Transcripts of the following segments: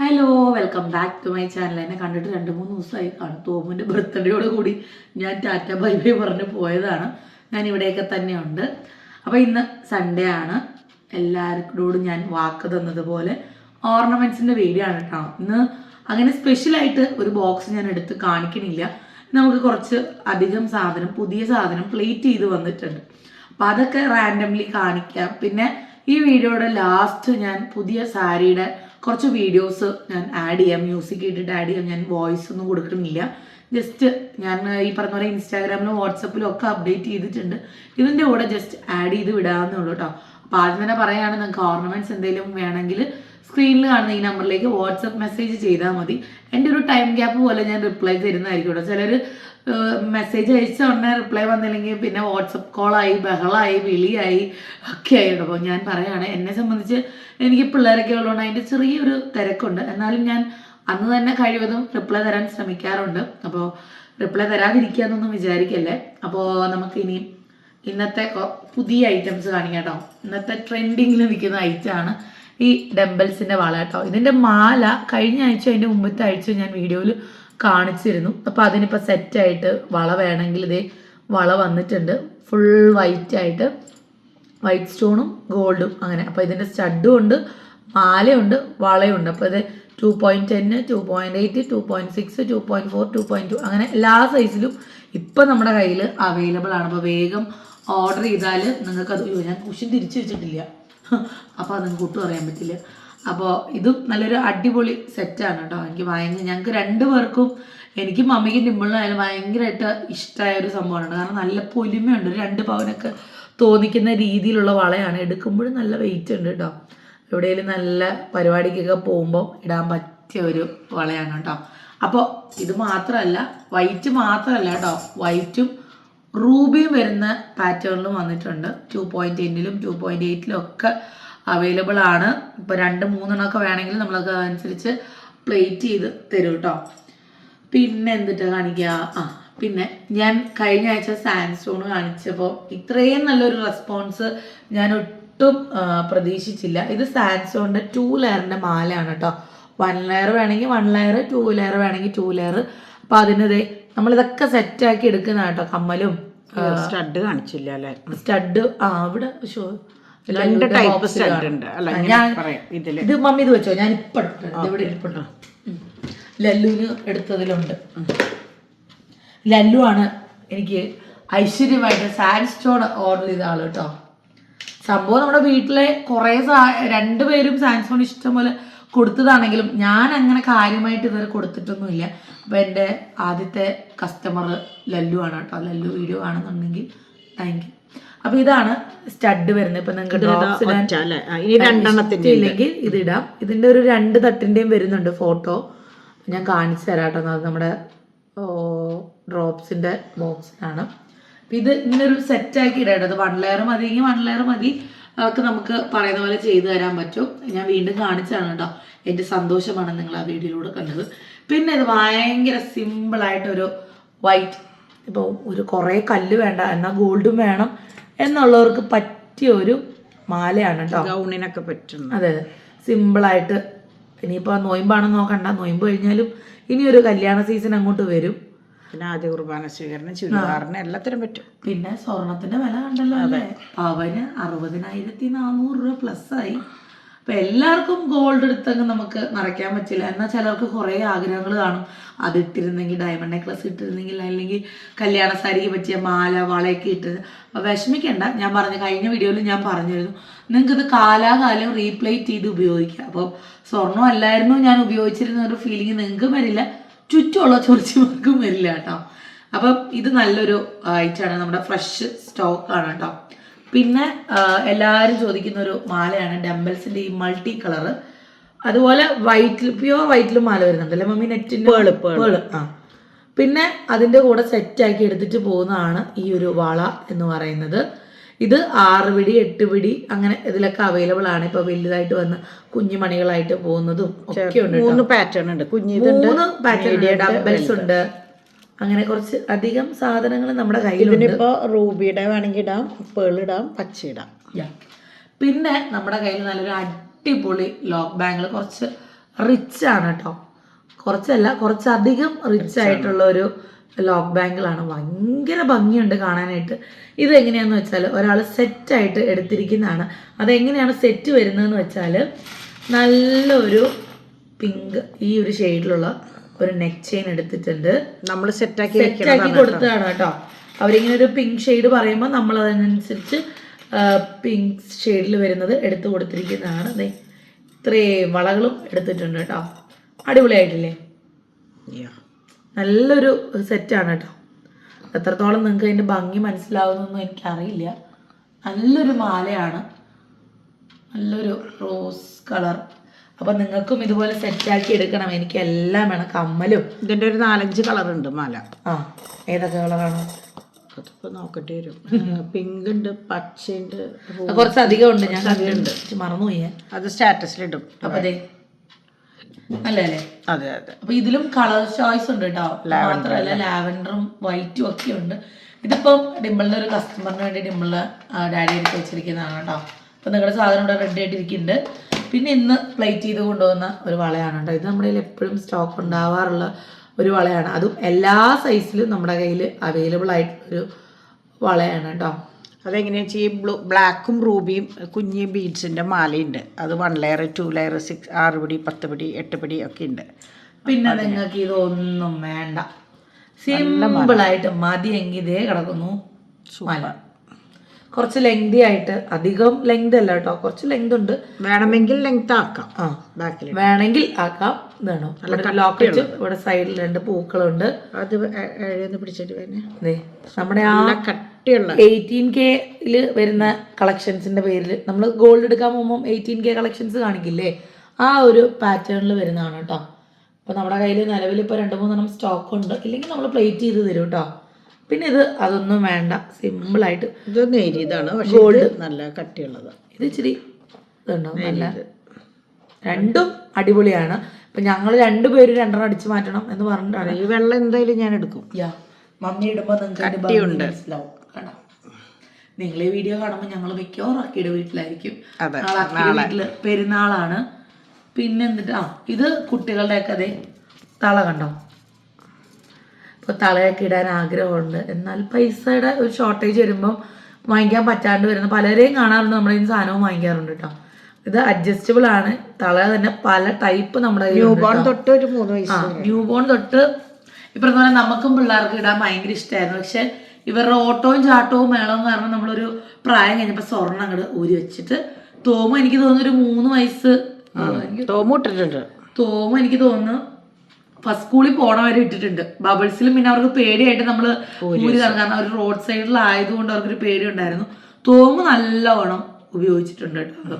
Hello welcome back to my channel. എന്നെ കണ്ടിട്ട് 2-3 ദിവസമായി കാണും. തോമുൻ്റെ ബർത്ത്ഡേയോട് കൂടി ഞാൻ ടാറ്റ ബൈ ബൈ പറഞ്ഞ് പോയതാണ്. ഞാൻ ഇവിടെയൊക്കെ തന്നെയുണ്ട്. അപ്പോൾ ഇന്ന് സൺഡേ ആണ്. എല്ലാവരോടും ഞാൻ വാക്ക് തന്നതുപോലെ ഓർണമെൻറ്റ്സിൻ്റെ വീഡിയോ ആണ് കേട്ടോ. ഇന്ന് അങ്ങനെ സ്പെഷ്യലായിട്ട് ഒരു ബോക്സ് ഞാൻ എടുത്ത് കാണിക്കണില്ല. നമുക്ക് കുറച്ച് അധികം സാധനം, പുതിയ സാധനം പ്ലേറ്റ് ചെയ്ത് വന്നിട്ടുണ്ട്. അപ്പം അതൊക്കെ റാൻഡംലി കാണിക്കാം. പിന്നെ ഈ വീഡിയോയുടെ ലാസ്റ്റ് ഞാൻ പുതിയ സാരിയുടെ കുറച്ച് വീഡിയോസ് ഞാൻ ആഡ് ചെയ്യാം, മ്യൂസിക് ഇട്ടിട്ട് ആഡ് ചെയ്യാം. ഞാൻ വോയിസ് ഒന്നും കൊടുക്കുന്നില്ല. ജസ്റ്റ് ഞാൻ ഈ പറഞ്ഞ പോലെ ഇൻസ്റ്റാഗ്രാമിലും വാട്സപ്പിലും ഒക്കെ അപ്ഡേറ്റ് ചെയ്തിട്ടുണ്ട്. ഇതിൻ്റെ കൂടെ ജസ്റ്റ് ആഡ് ചെയ്ത് വിടാവുന്നേ ഉള്ളൂ കേട്ടോ. അപ്പോൾ ആദ്യം തന്നെ പറയുകയാണ്, നിങ്ങൾക്ക് ഓർണമെൻറ്റ്സ് എന്തെങ്കിലും വേണമെങ്കിൽ സ്ക്രീനിൽ കാണുന്ന ഈ നമ്പറിലേക്ക് വാട്സപ്പ് മെസ്സേജ് ചെയ്താൽ മതി. എൻ്റെ ഒരു ടൈം ഗ്യാപ്പ് പോലെ ഞാൻ റിപ്ലൈ തരുന്നതായിരിക്കും കേട്ടോ. ചിലർ മെസ്സേജ് അയച്ച ഉടനെ റിപ്ലൈ വന്നില്ലെങ്കിൽ പിന്നെ വാട്സപ്പ് കോളായി, ബഹളമായി, വിളിയായി ഒക്കെ ആയിട്ടോ. അപ്പോൾ ഞാൻ പറയുകയാണ്, എന്നെ സംബന്ധിച്ച് എനിക്ക് പിള്ളേരൊക്കെ ഉള്ളതുകൊണ്ട് അതിൻ്റെ ചെറിയൊരു തിരക്കുണ്ട്. എന്നാലും ഞാൻ അന്ന് തന്നെ കഴിവതും റിപ്ലൈ തരാൻ ശ്രമിക്കാറുണ്ട്. അപ്പോൾ റിപ്ലൈ തരാതിരിക്കുക എന്നൊന്നും വിചാരിക്കല്ലേ. അപ്പോൾ നമുക്കിനി ഇന്നത്തെ പുതിയ ഐറ്റംസ് കാണിക്കാം കേട്ടോ. ഇന്നത്തെ ട്രെൻഡിങ്ങിൽ നിൽക്കുന്ന ഐറ്റമാണ് ഈ ഡംബൽസിൻ്റെ വള കേട്ടോ. ഇതിൻ്റെ മാല കഴിഞ്ഞ ആഴ്ച, അതിൻ്റെ മുമ്പത്തെ ആഴ്ച ഞാൻ വീഡിയോയിൽ കാണിച്ചിരുന്നു. അപ്പോൾ അതിനിപ്പോൾ സെറ്റായിട്ട് വള വേണമെങ്കിൽ ഇതേ വള വന്നിട്ടുണ്ട്. ഫുൾ വൈറ്റ് ആയിട്ട്, വൈറ്റ് സ്റ്റോണും ഗോൾഡും അങ്ങനെ. അപ്പോൾ ഇതിൻ്റെ സ്റ്റഡും ഉണ്ട്, മാലയുണ്ട്, വളയുണ്ട്. അപ്പോൾ ഇത് 2.10, 2.8, 2.6, 2.4, 2.2 അങ്ങനെ എല്ലാ സൈസിലും ഇപ്പം നമ്മുടെ കയ്യിൽ അവൈലബിൾ ആണ്. അപ്പോൾ വേഗം ഓർഡർ ചെയ്താൽ നിങ്ങൾക്കത്, ഞാൻ കുഷൻ തിരിച്ചു വെച്ചിട്ടില്ല, അപ്പോൾ അത് നിങ്ങൾക്ക് ഒട്ടും അറിയാൻ പറ്റില്ല. അപ്പോൾ ഇതും നല്ലൊരു അടിപൊളി സെറ്റാണ് കേട്ടോ. എനിക്ക് ഞങ്ങൾക്ക് 2 പേർക്കും, എനിക്കും മമ്മിക്കും ഡിമ്പിളിനായാലും ഭയങ്കരമായിട്ട് ഇഷ്ടമായ ഒരു സംഭവമാണ്. കാരണം നല്ല പൊലിമയുണ്ട്. ഒരു 2 പവനൊക്കെ തോന്നിക്കുന്ന രീതിയിലുള്ള വളയാണ്. എടുക്കുമ്പോഴും നല്ല വെയിറ്റ് ഉണ്ട് കേട്ടോ. എവിടെയെങ്കിലും നല്ല പരിപാടിക്കൊക്കെ പോകുമ്പോൾ ഇടാൻ പറ്റിയ ഒരു വളയാണ് കേട്ടോ. അപ്പോൾ ഇത് മാത്രമല്ല, വൈറ്റ് മാത്രമല്ല കേട്ടോ, വൈറ്റും റൂബിയും വരുന്ന പാറ്റേണിലും വന്നിട്ടുണ്ട്. 2.10ലും 2.8ലും ഒക്കെ അവൈലബിൾ ആണ്. ഇപ്പോൾ 2-3 വേണമെങ്കിൽ നമ്മളൊക്കെ അതനുസരിച്ച് പ്ലേറ്റ് ചെയ്ത് തരും കേട്ടോ. പിന്നെ എന്തിട്ടാ കാണിക്കുക, പിന്നെ ഞാൻ കഴിഞ്ഞ ആഴ്ച സാൻഡ് സ്റ്റോൺ കാണിച്ചപ്പോൾ ഇത്രയും നല്ലൊരു റെസ്പോൺസ് ഞാൻ ഒട്ടും പ്രതീക്ഷിച്ചില്ല. ഇത് സാൻഡ് സ്റ്റോണിൻ്റെ 2 ലെയറിൻ്റെ മാലയാണ് കേട്ടോ. 1 ലെയർ വേണമെങ്കിൽ 1 ലെയർ, 2 ലെയർ വേണമെങ്കിൽ 2 ലെയർ. അപ്പോൾ അതിനിതേ നമ്മളിതൊക്കെ സെറ്റാക്കി എടുക്കുന്ന കേട്ടോ. കമ്മലും സ്റ്റഡ് കാണിച്ചില്ല അല്ലേ? സ്റ്റഡ് ഇവിടെ ഷോ 2 ടൈപ്പ് സ്റ്റഡ് ഉണ്ട്. ഇത് മമ്മി ഇത് വെച്ചോ, ഞാൻ ഇപ്പം ഇവിടെ ഇരിപ്പുണ്ടോ. ലല്ലുവിന് എടുത്തതിലുണ്ട്. ലല്ലു ആണ് എനിക്ക് ഐശ്വര്യമായിട്ട് സാൻഡ് സ്റ്റോൺ ഓർഡർ ചെയ്ത ആള് കേട്ടോ. സംഭവം നമ്മുടെ വീട്ടിലെ കുറേ 2 പേരും സാൻഡ് സ്റ്റോൺ ഇഷ്ടം പോലെ കൊടുത്തതാണെങ്കിലും ഞാൻ അങ്ങനെ കാര്യമായിട്ട് ഇതുവരെ കൊടുത്തിട്ടൊന്നുമില്ല. അപ്പോൾ എൻ്റെ ആദ്യത്തെ കസ്റ്റമർ ലല്ലു ആണ് കേട്ടോ. ലല്ലു വീഡിയോ കാണുന്നുണ്ടെങ്കിൽ താങ്ക് യു. അപ്പോൾ ഇതാണ് സ്റ്റഡ് വരുന്നത്. ഇപ്പം നിങ്ങൾക്ക് ഡ്രോപ്സ് ഇല്ലെങ്കിൽ ഇതിടാം. ഇതിൻ്റെ ഒരു 2 തട്ടിൻ്റെയും വരുന്നുണ്ട് ഫോട്ടോ, ഞാൻ കാണിച്ചു തരാം കേട്ടോ. അത് നമ്മുടെ ഡ്രോപ്സിൻ്റെ ബോക്സിലാണ്. അപ്പം ഇത് ഇങ്ങനെ ഒരു സെറ്റാക്കി ഇടാം. അത് 1 ലെയർ മതിയെങ്കിൽ 1 ലെയർ മതി, അതൊക്കെ നമുക്ക് പറയുന്ന പോലെ ചെയ്തു തരാൻ പറ്റും. ഞാൻ വീണ്ടും കാണിച്ചതാണ് കേട്ടോ. എൻ്റെ സന്തോഷമാണ് നിങ്ങൾ ആ വീഡിയോയിലൂടെ കണ്ടത്. പിന്നെ ഇത് ഭയങ്കര സിമ്പിളായിട്ടൊരു വൈറ്റ്, ഇപ്പോൾ ഒരു കുറേ കല്ല് വേണ്ട എന്നാൽ ഗോൾഡും വേണം എന്നുള്ളവർക്ക് പറ്റിയ ഒരു മാലയാണ് കേട്ടോ. ഗൗണിനൊക്കെ പറ്റും. അതെ, സിമ്പിളായിട്ട്. ഇനിയിപ്പോൾ നൊയമ്പാണെന്ന് നോക്കണ്ട, നൊയമ്പ് കഴിഞ്ഞാലും ഇനിയൊരു കല്യാണ സീസൺ അങ്ങോട്ട് വരും. പിന്നെ ആദ്യ കുർബാന സ്വീകരണം, ചുരിദാറിന് എല്ലാത്തിനും പറ്റും. പിന്നെ സ്വർണത്തിന്റെ വില കണ്ടല്ലോ അല്ലേ, പവന് 60,400 രൂപ പ്ലസ് ആയി. അപ്പം എല്ലാവർക്കും ഗോൾഡ് എടുത്തങ്ങ് നമുക്ക് നിറയ്ക്കാൻ പറ്റില്ല. എന്നാൽ ചിലർക്ക് കുറേ ആഗ്രഹങ്ങൾ കാണും. അത് ഇട്ടിരുന്നെങ്കിൽ, ഡയമണ്ട് നെക്ലസ് ഇട്ടിരുന്നെങ്കിൽ, അല്ലെങ്കിൽ കല്യാണ സാരിക്ക് പറ്റിയ മാല, വളയൊക്കെ ഇട്ടത്. അപ്പോൾ വിഷമിക്കണ്ട. ഞാൻ കഴിഞ്ഞ വീഡിയോയിൽ ഞാൻ പറഞ്ഞിരുന്നു, നിങ്ങൾക്കിത് കാലാകാലം റീപ്ലേറ്റ് ചെയ്ത് ഉപയോഗിക്കാം. അപ്പോൾ സ്വർണ്ണം അല്ലായിരുന്നു ഞാൻ ഉപയോഗിച്ചിരുന്ന ഒരു ഫീലിംഗ് നിങ്ങൾക്കും വരില്ല, ചുറ്റുമുള്ള ചൊറിച്ചിമാർക്കും വരില്ല കേട്ടോ. അപ്പം ഇത് നല്ലൊരു ഐറ്റമാണ്, നമ്മുടെ ഫ്രഷ് സ്റ്റോക്കാണ് കേട്ടോ. പിന്നെ എല്ലാവരും ചോദിക്കുന്ന ഒരു മാലയാണ് ഡംബൽസിൻ്റെ ഈ മൾട്ടി കളറ്. അതുപോലെ വൈറ്റിൽ, പ്യുവർ വൈറ്റിലും മാല വരുന്നുണ്ട് അല്ലേ മമ്മി? നെറ്റിൻ്റെ പേള്. പിന്നെ അതിൻ്റെ കൂടെ സെറ്റാക്കി എടുത്തിട്ട് പോകുന്നതാണ് ഈ ഒരു വള എന്ന് പറയുന്നത്. ഇത് 6 പിടി 8 പിടി അങ്ങനെ ഇതിലൊക്കെ അവൈലബിൾ ആണ്. ഇപ്പോൾ വലുതായിട്ട് വന്ന് കുഞ്ഞുമണികളായിട്ട് പോകുന്നതും ഒക്കെ ഉണ്ട്. 3 പാറ്റേൺ ഉണ്ട്. 3 പാറ്റേൺ ഡംബൽസ് ഉണ്ട്. അങ്ങനെ കുറച്ച് അധികം സാധനങ്ങൾ നമ്മുടെ കയ്യിലുണ്ട്. ഇപ്പോൾ റൂബിയുടെ വേണമെങ്കിൽ ഇടാം, പേളിടാം, പച്ചയിടാം. പിന്നെ നമ്മുടെ കയ്യിൽ നല്ലൊരു അടിപൊളി ലോക്ക് ബാങ്കിൾ, കുറച്ച് റിച്ച് ആണ് കേട്ടോ, കുറച്ചല്ല കുറച്ചധികം റിച്ച് ആയിട്ടുള്ള ഒരു ലോക്ക് ബാങ്കിളാണ്. ഭയങ്കര ഭംഗിയുണ്ട് കാണാനായിട്ട്. ഇതെങ്ങനെയാണെന്ന് വെച്ചാൽ ഒരാൾ സെറ്റായിട്ട് എടുത്തിരിക്കുന്നതാണ്. അതെങ്ങനെയാണ് സെറ്റ് വരുന്നതെന്ന് വെച്ചാൽ നല്ലൊരു പിങ്ക് ഈ ഒരു ഷെയ്ഡിലുള്ള ഒരു നെക്ക് ചെയിൻ എടുത്തിട്ടുണ്ട്. നമ്മൾ സെറ്റാക്കി കൊടുത്തതാണ് കേട്ടോ. അവരിങ്ങനെ ഒരു പിങ്ക് ഷെയ്ഡ് പറയുമ്പോൾ നമ്മൾ അതിനനുസരിച്ച് പിങ്ക് ഷെയ്ഡിൽ വരുന്നത് എടുത്തു കൊടുത്തിരിക്കുന്നതാണ്. അതെ, ഇത്രയും വളകളും എടുത്തിട്ടുണ്ട് കേട്ടോ. അടിപൊളിയായിട്ടില്ലേ? നല്ലൊരു സെറ്റാണ് കേട്ടോ. എത്രത്തോളം നിങ്ങൾക്ക് അതിൻ്റെ ഭംഗി മനസ്സിലാവുന്നൊന്നും എനിക്കറിയില്ല. നല്ലൊരു മാലയാണ്, നല്ലൊരു റോസ് കളർ. അപ്പം നിങ്ങൾക്കും ഇതുപോലെ സെറ്റാക്കി എടുക്കണം. എനിക്ക് എല്ലാം വേണം, കമ്മലും. ഇതിൻ്റെ ഒരു 4-5 കളറുണ്ട് മാല. ആ, ഏതൊക്കെ കളറാണ്? അതിപ്പോൾ നോക്കേണ്ടി വരും. പിങ്ക് ഉണ്ട്, പച്ചയുണ്ട്, കുറച്ചധികം ഉണ്ട്. ഞാൻ കണ്ടിട്ടുണ്ട്, മറന്നുപോയി. അത് സ്റ്റാറ്റസിലിടും. അപ്പം അതെ, അല്ലേ? അതെ അതെ. അപ്പൊ ഇതിലും കളർ ചോയ്സ് ഉണ്ട് കേട്ടോ. മാത്രമല്ല ലാവൻഡറും വൈറ്റും ഒക്കെ ഉണ്ട്. ഇതിപ്പം ഡിമ്പിളിന്റെ ഒരു കസ്റ്റമറിന് വേണ്ടി ഡിമ്പിളിന്റെ ഡാഡി എടുത്ത് വെച്ചിരിക്കുന്നതാണ് കേട്ടോ. അപ്പൊ നിങ്ങളുടെ സാധനം ഇവിടെ റെഡി ആയിട്ടിരിക്കുന്നുണ്ട്. പിന്നെ ഇന്ന് പ്ലേറ്റ് ചെയ്ത് കൊണ്ടുവന്ന ഒരു വളയാണ് കേട്ടോ. ഇത് നമ്മുടെ കയ്യിൽ എപ്പോഴും സ്റ്റോക്ക് ഉണ്ടാവാറുള്ള ഒരു വളയാണ്. അതും എല്ലാ സൈസിലും നമ്മുടെ കയ്യിൽ അവൈലബിൾ ആയിട്ടുള്ളൊരു വളയാണ് കേട്ടോ. അതെങ്ങനെയാ വെച്ചാൽ ഈ ബ്ലാക്കും റൂബിയും കുഞ്ഞ് ബീഡ്സിൻ്റെ മാലയുണ്ട്. അത് 1 ലെയർ 2 ലെയർ 6 പിടി 10 പിടി 8 പിടി ഒക്കെ ഉണ്ട്. പിന്നെ നിങ്ങൾക്ക് ഇതൊന്നും വേണ്ട, സിമ്പിളായിട്ട് മതിയെങ്കിൽ ഇതേ കിടക്കുന്നു മാല. കുറച്ച് ലെങ്തി ആയിട്ട്, അധികം ലെങ്ത് അല്ല കേട്ടോ, കുറച്ച് ലെങ്ത് ഉണ്ട്. വേണമെങ്കിൽ ലെങ്ത് ആക്കാം. ആ, ബാക്കിൽ വേണമെങ്കിൽ ആക്കാം. ഇതാണോ ലോക്കറ്റ്. ഇവിടെ സൈഡിൽ 2 പൂക്കളുണ്ട്. അത് പിടിച്ചിട്ട് തന്നെ നമ്മുടെ ആ 18K വരുന്ന കളക്ഷൻസിന്റെ പേരിൽ നമ്മൾ ഗോൾഡ് എടുക്കാൻ പോകുമ്പോൾ 18K കളക്ഷൻസ് കാണിക്കില്ലേ, ആ ഒരു പാറ്റേണിൽ വരുന്നതാണ് കേട്ടോ. അപ്പോൾ നമ്മുടെ കയ്യിൽ നിലവിൽ ഇപ്പോൾ 2-3 സ്റ്റോക്ക് ഉണ്ട്. ഇല്ലെങ്കിൽ നമ്മൾ പ്ലേറ്റ് ചെയ്ത് തരും കേട്ടോ. പിന്നെ ഇത് അതൊന്നും വേണ്ട, സിമ്പിളായിട്ട്. ഇതൊന്നും ഇതാണ് ഗോൾഡ്, നല്ല കട്ടിയുള്ളത്. ഇത് ഇച്ചിരി ഇതുണ്ടോ, നല്ല രണ്ടും അടിപൊളിയാണ്. അപ്പം ഞങ്ങൾ 2 പേര് 2 അടിച്ചു മാറ്റണം എന്ന് പറഞ്ഞിട്ടാണ്. ഈ വെള്ളം എന്തായാലും ഞാൻ എടുക്കും. മമ്മി ഇടുമ്പോൾ നിങ്ങൾക്ക് മനസ്സിലാവും. കണ്ടോ, നിങ്ങൾ ഈ വീഡിയോ കാണുമ്പോൾ ഞങ്ങൾ മിക്കവാറും അക്കിയുടെ വീട്ടിലായിരിക്കും. അക്കിയുടെ വീട്ടിൽ പെരുന്നാളാണ്. പിന്നെ എന്നിട്ട് ഇത് കുട്ടികളുടെയൊക്കെ അതേ തള കണ്ടോ. ഇപ്പോൾ തളയൊക്കെ ഇടാൻ ആഗ്രഹമുണ്ട്. എന്നാൽ പൈസയുടെ ഒരു ഷോർട്ടേജ് വരുമ്പം വാങ്ങിക്കാൻ പറ്റാണ്ട് വരുന്ന പലരെയും കാണാറുണ്ട്. നമ്മുടെ ഈ സാധനവും വാങ്ങിക്കാറുണ്ട് കേട്ടോ. ഇത് അഡ്ജസ്റ്റബിൾ ആണ്. തള തന്നെ പല ടൈപ്പ് നമ്മുടെ ന്യൂ ബോൺ തൊട്ട് ഒരു 3 വയസ്സ്, ന്യൂ ബോൺ തൊട്ട് ഇപ്പം പോലെ നമുക്കും പിള്ളേർക്ക് ഇടാൻ ഭയങ്കര ഇഷ്ടമായിരുന്നു. പക്ഷെ ഇവരുടെ ഓട്ടവും ചാട്ടവും മേളവും കാരണം നമ്മളൊരു പ്രായം കഴിഞ്ഞപ്പോൾ സ്വർണ്ണം അങ്ങോട്ട് ഊരി വെച്ചിട്ട് തോമ എനിക്ക് തോന്നുന്നു ഒരു 3 വയസ്സ് തോമ എനിക്ക് തോന്നുന്നു ഫസ്റ്റ് സ്കൂളിൽ പോണ വരെ ഇട്ടിട്ടുണ്ട്. ബബിൾസിലും പിന്നെ അവർക്ക് പേടിയായിട്ട് നമ്മൾ ഊരി കാരണം അവർ റോഡ് സൈഡിലായതുകൊണ്ട് അവർക്കൊരു പേടി ഉണ്ടായിരുന്നു. തോമു നല്ലവണ്ണം ഉപയോഗിച്ചിട്ടുണ്ട് കേട്ടോ.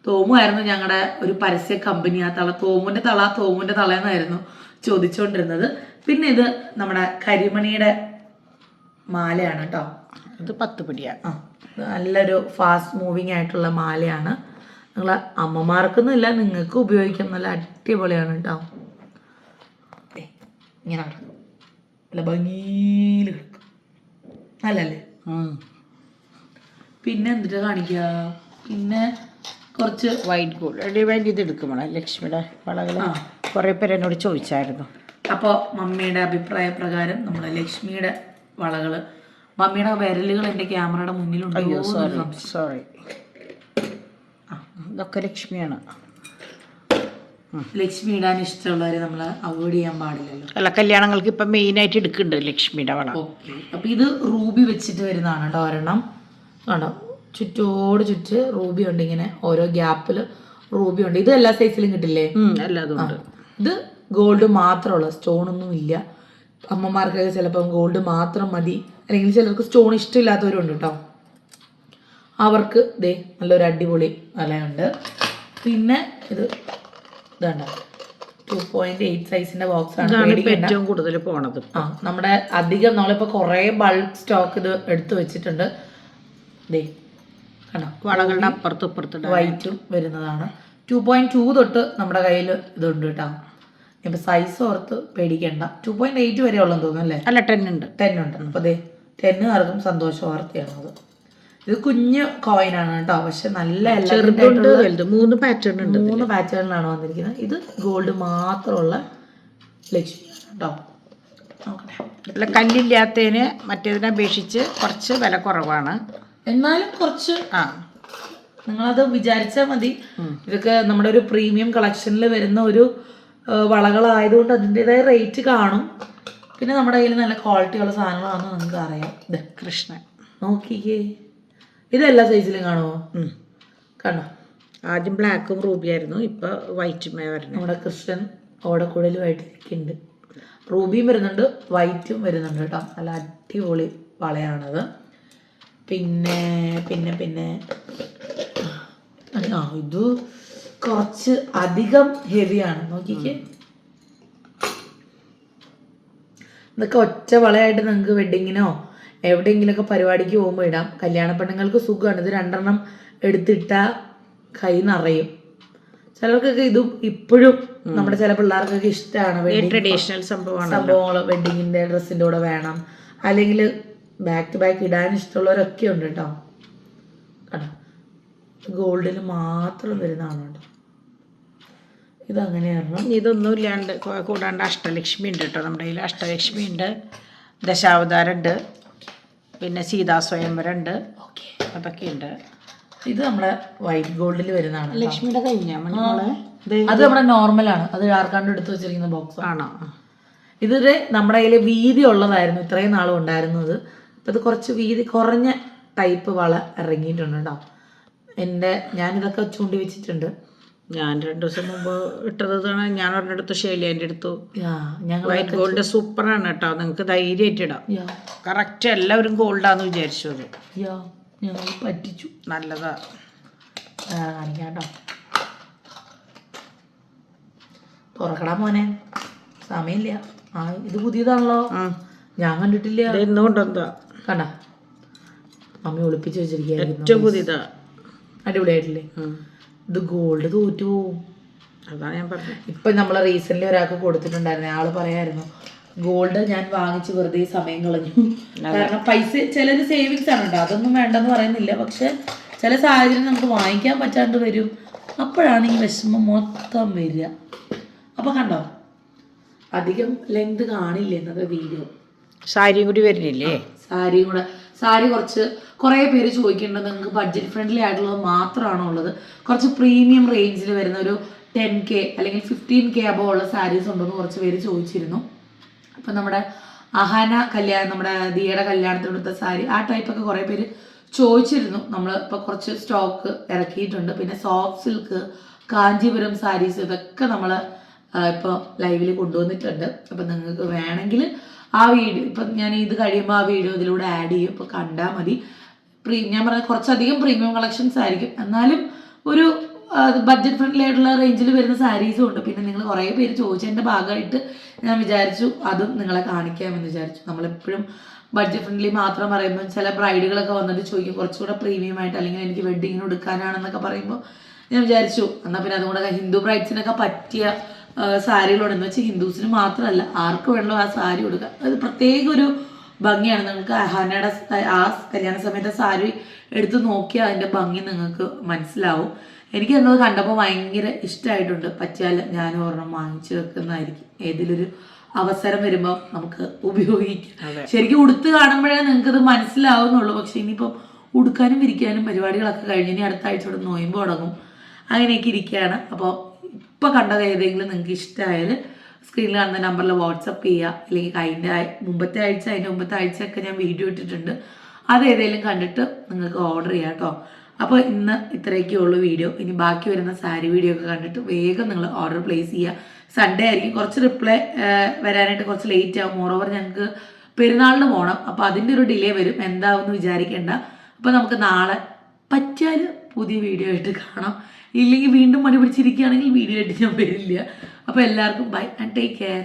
തോമുമായിരുന്നു ഞങ്ങളുടെ ഒരു പരസ്യ കമ്പനി. ആ തള തോമുവിൻ്റെ തളയെന്നായിരുന്നു ചോദിച്ചുകൊണ്ടിരുന്നത്. പിന്നെ ഇത് നമ്മുടെ കരിമണിയുടെ മാലയാണ് കേട്ടോ. ഇത് 10 പിടിയാണ്. നല്ലൊരു ഫാസ്റ്റ് മൂവിങ് ആയിട്ടുള്ള മാലയാണ്. നിങ്ങൾ അമ്മമാർക്കൊന്നുമില്ല, നിങ്ങൾക്ക് ഉപയോഗിക്കാം. നല്ല അടിപൊളിയാണ് കേട്ടോ. ഇങ്ങനെ കിടക്കും, നല്ല ഭംഗിയിൽ കിടക്കും, നല്ലല്ലേ? പിന്നെ എന്തിട്ട് കാണിക്കുക, പിന്നെ കുറച്ച് വൈറ്റ് ഗോൾഡ് ഡിവൈഡ് ചെയ്ത് എടുക്കുമ്പോഴേ ലക്ഷ്മിയുടെ വളകൾ കുറേ പേര് എന്നോട് ചോദിച്ചായിരുന്നു. അപ്പോൾ മമ്മിയുടെ അഭിപ്രായ പ്രകാരം നമ്മൾ ലക്ഷ്മിയുടെ വളകൾ, മമ്മിയുടെ വിരലുകൾ എൻ്റെ ക്യാമറയുടെ മുന്നിലുണ്ട്. അയ്യോ സോറി ഇതൊക്കെ ലക്ഷ്മിയാണ്. ലക്ഷ്മി ഇടാൻ ഇഷ്ടമുള്ളവരെ നമ്മൾ അവോയ്ഡ് ചെയ്യാൻ പാടില്ലല്ലോ. അല്ല, കല്യാണങ്ങൾക്ക് ഇപ്പം മെയിനായിട്ട് എടുക്കുന്നുണ്ട് ലക്ഷ്മിയുടെ വള. ഓക്കെ, അപ്പം ഇത് റൂബി വെച്ചിട്ട് വരുന്നതാണ് കേട്ടോ. ഒരെണ്ണം ആണോ, ചുറ്റോട് ചുറ്റ് റൂബി ഉണ്ട്. ഇങ്ങനെ ഓരോ ഗ്യാപ്പിൽ റൂബി ഉണ്ട്. ഇത് എല്ലാ സൈസിലും കിട്ടില്ലേ? എല്ലാതും ഉണ്ട്. ഇത് ഗോൾഡ് മാത്രമുള്ള, സ്റ്റോണൊന്നും ഇല്ല. അമ്മമാർക്കൊക്കെ ചിലപ്പം ഗോൾഡ് മാത്രം മതി, അല്ലെങ്കിൽ ചിലർക്ക് സ്റ്റോൺ ഇഷ്ടമില്ലാത്തവരുണ്ട് കേട്ടോ. അവർക്ക് ദേ നല്ലൊരു അടിപൊളി വലയുണ്ട്. പിന്നെ ഇത് ഇതാണ് 2.8 സൈസിന്റെ ബോക്സ് ആണ്. ഏറ്റവും കൂടുതൽ പോണത് നമ്മുടെ അധികം നമ്മളിപ്പോൾ കുറേ ബൾക്ക് സ്റ്റോക്ക് ഇത് എടുത്തു വെച്ചിട്ടുണ്ട്. ദേ കണ്ടോ, വളകളുടെ അപ്പുറത്തും ഇപ്പുറത്തും വൈറ്റും വരുന്നതാണ്. 2.2 തൊട്ട് നമ്മുടെ കയ്യിൽ ഇതുണ്ട് കേട്ടോ. ഇപ്പം സൈസ് ഓർത്ത് പേടിക്കേണ്ട. 2.8 വരെ ഉള്ളതെന്ന് തോന്നുന്നു അല്ലേ? അല്ല, 10 ഉണ്ട്. 10 ഉണ്ട്. അപ്പോൾ ദേ 10 ആർക്കും സന്തോഷ വാർത്തയാണത്. ഇത് കുഞ്ഞ് കോയിനാണ് കേട്ടോ, പക്ഷെ നല്ല ചെറുതുണ്ട് വലുത് 3 പാറ്റേൺ ഉണ്ട്. 3 പാറ്റേണിലാണ് വന്നിരിക്കുന്നത്. ഇത് ഗോൾഡ് മാത്രമുള്ള ലക്ഷ്മി കേട്ടോ. നോക്കട്ടെ, അല്ല കല്ലില്ലാത്തതിന് മറ്റേതിനെ അപേക്ഷിച്ച് കുറച്ച് വില കുറവാണ്. എന്നാലും കുറച്ച് നിങ്ങളത് വിചാരിച്ചാൽ മതി. ഇതൊക്കെ നമ്മുടെ ഒരു പ്രീമിയം കളക്ഷനിൽ വരുന്ന ഒരു വളകളായതുകൊണ്ട് അതിൻ്റെതായ റേറ്റ് കാണും. പിന്നെ നമ്മുടെ കയ്യിൽ നല്ല ക്വാളിറ്റിയുള്ള സാധനങ്ങളാണെന്ന് നിങ്ങൾക്ക് അറിയാം. ഇത് കൃഷ്ണൻ നോക്കിക്കേ, ഇതെല്ലാ സൈസിലും കാണുമോ? കണ്ടോ, ആദ്യം ബ്ലാക്കും റൂബിയായിരുന്നു, ഇപ്പോൾ വൈറ്റുമേ വരുന്നത്. നമ്മുടെ കൃഷ്ണൻ ഓടക്കുഴലുമായിട്ട് ഇരിക്കുന്നുണ്ട്. റൂബിയും വരുന്നുണ്ട്, വൈറ്റും വരുന്നുണ്ട് കേട്ടോ. നല്ല അടിപൊളി വളയാണത്. പിന്നെ പിന്നെ പിന്നെ ഇത് കുറച്ച് അധികം ഹെവിയാണ്. നോക്കിക്കേ, ഇതൊക്കെ ഒറ്റ വളയായിട്ട് നിങ്ങൾക്ക് വെഡിങ്ങിനോ എവിടെയെങ്കിലുമൊക്കെ പരിപാടിക്ക് പോകുമ്പോൾ ഇടാം. കല്യാണ പെണ്ണുങ്ങൾക്ക് സുഖമാണ്. ഇത് 2 എടുത്തിട്ടാൽ കൈ നിറയും. ചിലർക്കൊക്കെ ഇതും ഇപ്പോഴും നമ്മുടെ ചില പിള്ളേർക്കൊക്കെ ഇഷ്ടമാണ്. ട്രഡീഷണൽ സംഭവങ്ങൾ വെഡിങ്ങിൻ്റെ ഡ്രസ്സിൻ്റെ കൂടെ വേണം, അല്ലെങ്കിൽ ബാക്ക് ടു ബാക്ക് ഇടാൻ ഇഷ്ടമുള്ളവരൊക്കെ ഉണ്ട് കേട്ടോ. കേട്ടോ, ഗോൾഡിൽ മാത്രം വരുന്നതാണ് കേട്ടോ. ഇതങ്ങനെയാണ്. ഇതൊന്നും ഇല്ലാണ്ട് കൂടാണ്ട് അഷ്ടലക്ഷ്മി ഉണ്ട് കേട്ടോ. നമ്മുടെ കയ്യിൽ അഷ്ടലക്ഷ്മി ഉണ്ട്, ദശാവതാരം ഉണ്ട്, പിന്നെ സീതാ സ്വയംവരം ഉണ്ട്. ഓക്കെ, അതൊക്കെ ഉണ്ട്. ഇത് നമ്മുടെ വൈറ്റ് ഗോൾഡിൽ വരുന്നതാണ്. ലക്ഷ്മിയുടെ കഴിഞ്ഞാൽ അത് നമ്മുടെ നോർമലാണ്. അത് ആർക്കാണ്ട് എടുത്ത് വെച്ചിരിക്കുന്ന ബോക്സ് ആണോ? ഇതൊരു നമ്മുടെ കയ്യിൽ വീതി ഉള്ളതായിരുന്നു ഇത്രയും നാളും ഉണ്ടായിരുന്നത്. ഇപ്പം ഇത് കുറച്ച് വീതി കുറഞ്ഞ ടൈപ്പ് വള ഇറങ്ങിയിട്ടുണ്ട് കേട്ടോ. ഞാനിതൊക്കെ ചൂണ്ടി വെച്ചിട്ടുണ്ട്. ഞാൻ 2 ദിവസം മുമ്പ് ഇട്ടതാണ്. ഞാൻ ഒരെണ്ണെടുത്തു, ഷേലിയൻ്റെ എടുത്തു. വൈറ്റ് ഗോൾഡ് സൂപ്പറാണ് കേട്ടോ. നിങ്ങൾക്ക് ധൈര്യമായിട്ട് ഇടാം. കറക്റ്റ് എല്ലാവരും ഗോൾഡാന്ന് വിചാരിച്ചു. അത് ഞങ്ങൾ പറ്റിച്ചു. നല്ലതാ. കാണിക്കാം കേട്ടോ. തുറക്കടാ മോനെ, സമയമില്ല. ഇത് പുതിയതാണല്ലോ, ഞാൻ കണ്ടിട്ടില്ല. എന്തുകൊണ്ടെന്താ കണ്ട, മമ്മി ഒളിപ്പിച്ച് വെച്ചിരിക്കുകയായിരുന്നു. ഏറ്റവും പുതിയതാ, അടിപൊളിയായിട്ടില്ലേ? ഇത് ഗോൾഡ് തോറ്റു പോവും. അതാണ് ഞാൻ പറഞ്ഞത്. ഇപ്പം നമ്മൾ റീസെൻ്റ്ലി ഒരാൾക്ക് കൊടുത്തിട്ടുണ്ടായിരുന്നു. ആൾ പറയായിരുന്നു ഗോൾഡ് ഞാൻ വാങ്ങിച്ച് വെറുതെ സമയം കളഞ്ഞു. കാരണം പൈസ ചിലർ സേവിങ്സ് ആണ് കേട്ടോ, അതൊന്നും വേണ്ടെന്ന് പറയുന്നില്ല. പക്ഷെ ചില സാഹചര്യം നമുക്ക് വാങ്ങിക്കാൻ പറ്റാണ്ട് വരും. അപ്പോഴാണ് ഈ വിഷമം മൊത്തം വരിക. അപ്പോൾ കണ്ടോ, അധികം ലെങ്ത് കാണില്ല ഇന്നത്തെ വീഡിയോ. സാരിയും കൂടി വരുന്നില്ലേ? സാരിയും കൂടെ, സാരി കുറേ പേര് ചോദിക്കേണ്ടത് നിങ്ങൾക്ക് ബഡ്ജറ്റ് ഫ്രണ്ട്ലി ആയിട്ടുള്ളത് മാത്രമാണോ ഉള്ളത്? കുറച്ച് പ്രീമിയം റേഞ്ചിൽ വരുന്ന ഒരു 10K അല്ലെങ്കിൽ 15K അബവ് ഉള്ള സാരീസ് ഉണ്ടെന്ന് കുറച്ച് പേര് ചോദിച്ചിരുന്നു. അപ്പം നമ്മുടെ അഹാന കല്യാണം, നമ്മുടെ ദിയയുടെ കല്യാണത്തിനെടുത്ത സാരി, ആ ടൈപ്പൊക്കെ കുറേ പേര് ചോദിച്ചിരുന്നു. നമ്മൾ ഇപ്പോൾ കുറച്ച് സ്റ്റോക്ക് ഇറക്കിയിട്ടുണ്ട്. പിന്നെ സോഫ്റ്റ് സിൽക്ക്, കാഞ്ചീപുരം സാരീസ്, ഇതൊക്കെ നമ്മൾ ഇപ്പോൾ ലൈവിൽ കൊണ്ടുവന്നിട്ടുണ്ട്. അപ്പം നിങ്ങൾക്ക് വേണമെങ്കിൽ ആ വീഡിയോ ഇപ്പം ഞാൻ ഇത് കഴിയുമ്പോൾ ആ വീഡിയോ ഇതിലൂടെ ആഡ് ചെയ്യും. ഇപ്പോൾ കണ്ടാൽ മതി. ഞാൻ പറഞ്ഞ കുറച്ചധികം പ്രീമിയം കളക്ഷൻസ് ആയിരിക്കും, എന്നാലും ഒരു ബഡ്ജറ്റ് ഫ്രണ്ട്ലി ആയിട്ടുള്ള റേഞ്ചിൽ വരുന്ന സാരീസും ഉണ്ട്. പിന്നെ നിങ്ങൾ കുറേ പേര് ചോദിച്ചതിൻ്റെ ഭാഗമായിട്ട് ഞാൻ വിചാരിച്ചു അതും നിങ്ങളെ കാണിക്കാമെന്ന് വിചാരിച്ചു. നമ്മളെപ്പോഴും ബഡ്ജറ്റ് ഫ്രണ്ട്ലി മാത്രം പറയുമ്പോൾ ചില ബ്രൈഡുകളൊക്കെ വന്നിട്ട് ചോദിക്കും കുറച്ചുകൂടെ പ്രീമിയം ആയിട്ട്, അല്ലെങ്കിൽ എനിക്ക് വെഡ്ഡിങ്ങിന് എടുക്കാനാണെന്നൊക്കെ പറയുമ്പോൾ ഞാൻ വിചാരിച്ചു എന്നാൽ പിന്നെ അതുകൂടെ ഹിന്ദു ബ്രൈഡ്സിനൊക്കെ പറ്റിയ സാരികളുണ്ടെന്ന് വെച്ചാൽ ഹിന്ദുസിന് മാത്രമല്ല ആർക്ക് വേണമല്ലോ ആ സാരി കൊടുക്കുക. അത് പ്രത്യേക ഒരു ഭംഗിയാണ്. നിങ്ങൾക്ക് അഹാനയുടെ ആ കല്യാണ സമയത്തെ സാരി എടുത്ത് നോക്കിയാൽ അതിൻ്റെ ഭംഗി നിങ്ങൾക്ക് മനസ്സിലാവും. എനിക്ക് എന്നത് കണ്ടപ്പോൾ ഭയങ്കര ഇഷ്ടമായിട്ടുണ്ട്. പറ്റിയാൽ ഞാൻ ഒരെണ്ണം വാങ്ങിച്ചു വെക്കുന്നതായിരിക്കും. ഏതിലൊരു അവസരം വരുമ്പോൾ നമുക്ക് ഉപയോഗിക്കാം. ശരിക്കും ഉടുത്ത് കാണുമ്പോഴേ നിങ്ങൾക്കത് മനസ്സിലാവുന്നുള്ളൂ. പക്ഷെ ഇനിയിപ്പം ഉടുക്കാനും വിരിക്കാനും പരിപാടികളൊക്കെ കഴിഞ്ഞ് ഇനി അടുത്ത ആഴ്ചയോടെ നോയമ്പ് തുടങ്ങും. അങ്ങനെയൊക്കെ ഇരിക്കുകയാണ്. അപ്പോൾ ഇപ്പോൾ കണ്ടത് ഏതെങ്കിലും നിങ്ങൾക്ക് ഇഷ്ടമായാൽ സ്ക്രീനിൽ കാണുന്ന നമ്പറിൽ വാട്സപ്പ് ചെയ്യുക. അല്ലെങ്കിൽ അതിൻ്റെ മുമ്പത്തെ ആഴ്ചയൊക്കെ ഞാൻ വീഡിയോ ഇട്ടിട്ടുണ്ട്. അത് ഏതെങ്കിലും കണ്ടിട്ട് നിങ്ങൾക്ക് ഓർഡർ ചെയ്യാം കേട്ടോ. അപ്പോൾ ഇന്ന് ഇത്രയൊക്കെ ഉള്ളൂ വീഡിയോ. ഇനി ബാക്കി വരുന്ന സാരി വീഡിയോ ഒക്കെ കണ്ടിട്ട് വേഗം നിങ്ങൾ ഓർഡർ പ്ലേസ് ചെയ്യുക. സൺഡേ ആയിരിക്കും, കുറച്ച് റിപ്ലൈ വരാനായിട്ട് കുറച്ച് ലേറ്റ് ആവും. മോറോവർ ഞങ്ങൾക്ക് പെരുന്നാളിന് പോകണം. അപ്പോൾ അതിൻ്റെ ഒരു ഡിലേ വരും, എന്താവെന്ന് വിചാരിക്കേണ്ട. അപ്പോൾ നമുക്ക് നാളെ പറ്റിയാൽ പുതിയ വീഡിയോ ആയിട്ട് കാണാം. ഇല്ലെങ്കിൽ വീണ്ടും മടി പിടിച്ചിരിക്കുകയാണെങ്കിൽ വീഡിയോ ആയിട്ട് ഞാൻ വരില്ല. അപ്പോൾ എല്ലാവർക്കും ബൈ ആൻഡ് ടേക്ക് കെയർ.